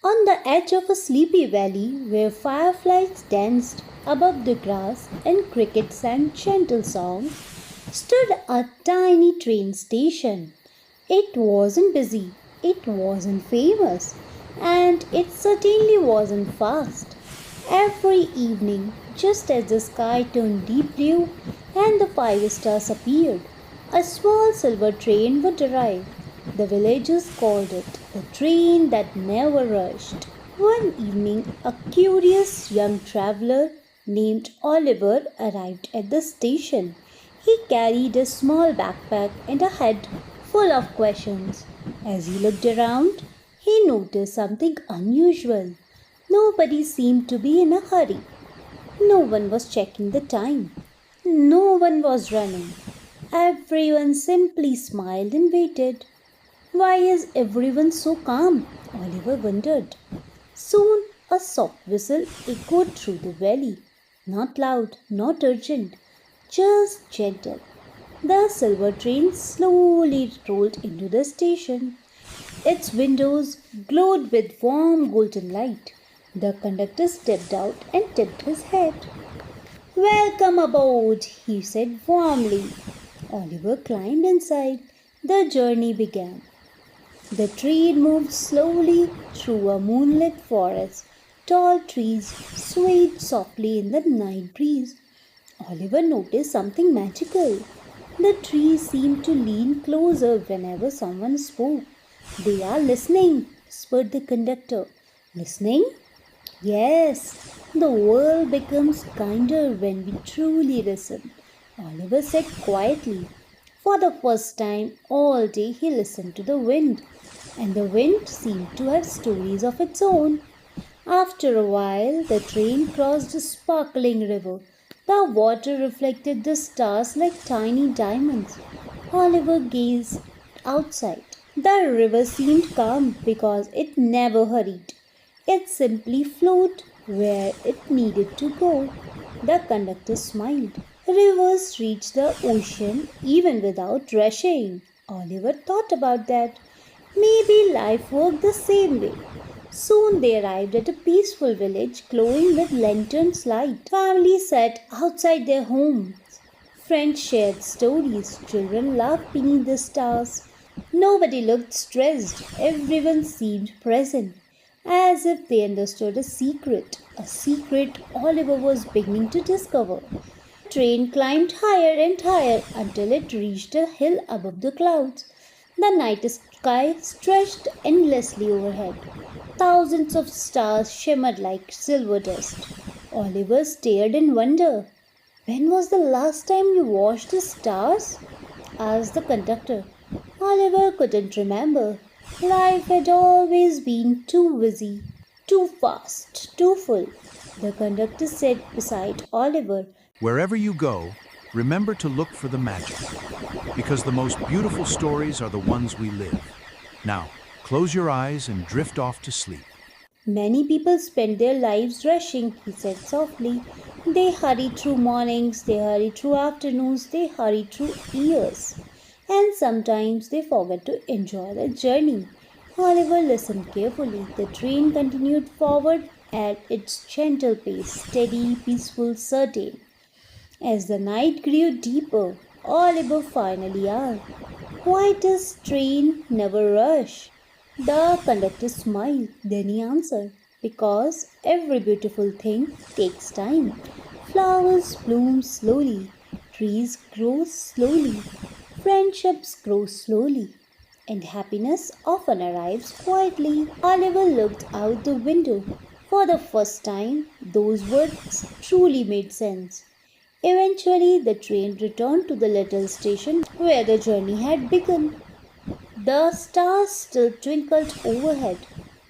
On the edge of a sleepy valley where fireflies danced above the grass and crickets sang gentle songs, stood a tiny train station. It wasn't busy, it wasn't famous, and it certainly wasn't fast. Every evening, just as the sky turned deep blue and the five stars appeared, a small silver train would arrive. The villagers called it the train that never rushed. One evening, a curious young traveler named Oliver arrived at the station. He carried a small backpack and a head full of questions. As he looked around, he noticed something unusual. Nobody seemed to be in a hurry. No one was checking the time. No one was running. Everyone simply smiled and waited. Why is everyone so calm? Oliver wondered. Soon a soft whistle echoed through the valley. Not loud, not urgent, just gentle. The silver train slowly rolled into the station. Its windows glowed with warm golden light. The conductor stepped out and tipped his hat. Welcome aboard, he said warmly. Oliver climbed inside. The journey began. The train moved slowly through a moonlit forest. Tall trees swayed softly in the night breeze. Oliver noticed something magical. The trees seemed to lean closer whenever someone spoke. They are listening, whispered the conductor. Listening? Yes, the world becomes kinder when we truly listen, Oliver said quietly. For the first time all day he listened to the wind, and the wind seemed to have stories of its own. After a while, the train crossed a sparkling river. The water reflected the stars like tiny diamonds. Oliver gazed outside. The river seemed calm because it never hurried. It simply flowed where it needed to go. The conductor smiled. Rivers reach the ocean even without rushing. Oliver thought about that. Maybe life worked the same way. Soon they arrived at a peaceful village glowing with lanterns' light. Families sat outside their homes. Friends shared stories. Children laughed beneath the stars. Nobody looked stressed. Everyone seemed present, as if they understood a secret Oliver was beginning to discover. The train climbed higher and higher until it reached a hill above the clouds. The night sky stretched endlessly overhead. Thousands of stars shimmered like silver dust. Oliver stared in wonder. When was the last time you watched the stars? Asked the conductor. Oliver couldn't remember. Life had always been too busy, too fast, too full. The conductor said beside Oliver. Wherever you go, remember to look for the magic, because the most beautiful stories are the ones we live. Now, close your eyes and drift off to sleep. Many people spend their lives rushing, he said softly. They hurry through mornings, they hurry through afternoons, they hurry through years. And sometimes they forget to enjoy the journey. Oliver listened carefully. The train continued forward at its gentle pace, steady, peaceful, certain. As the night grew deeper, Oliver finally asked, why does train never rush? The conductor smiled. Then he answered, because every beautiful thing takes time. Flowers bloom slowly, trees grow slowly, friendships grow slowly, and happiness often arrives quietly. Oliver looked out the window. For the first time, those words truly made sense. Eventually, the train returned to the little station where the journey had begun. The stars still twinkled overhead.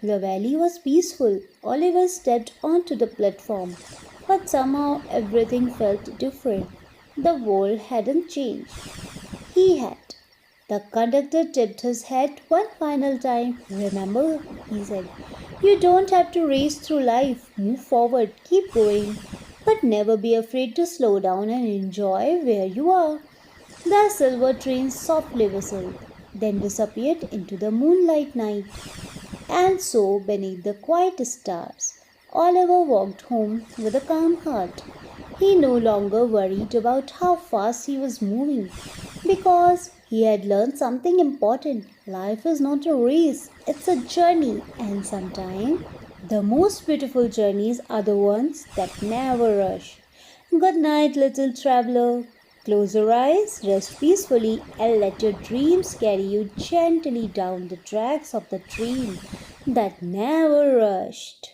The valley was peaceful. Oliver stepped onto the platform, but somehow everything felt different. The world hadn't changed. He had. The conductor tipped his hat one final time. Remember, he said, you don't have to race through life. Move forward, keep going, but never be afraid to slow down and enjoy where you are. The silver train softly whistled, then disappeared into the moonlight night. And so, beneath the quiet stars, Oliver walked home with a calm heart. He no longer worried about how fast he was moving because he had learned something important. Life is not a race, it's a journey, and sometimes the most beautiful journeys are the ones that never rush. Good night, little traveler. Close your eyes, rest peacefully, and let your dreams carry you gently down the tracks of the train that never rushed.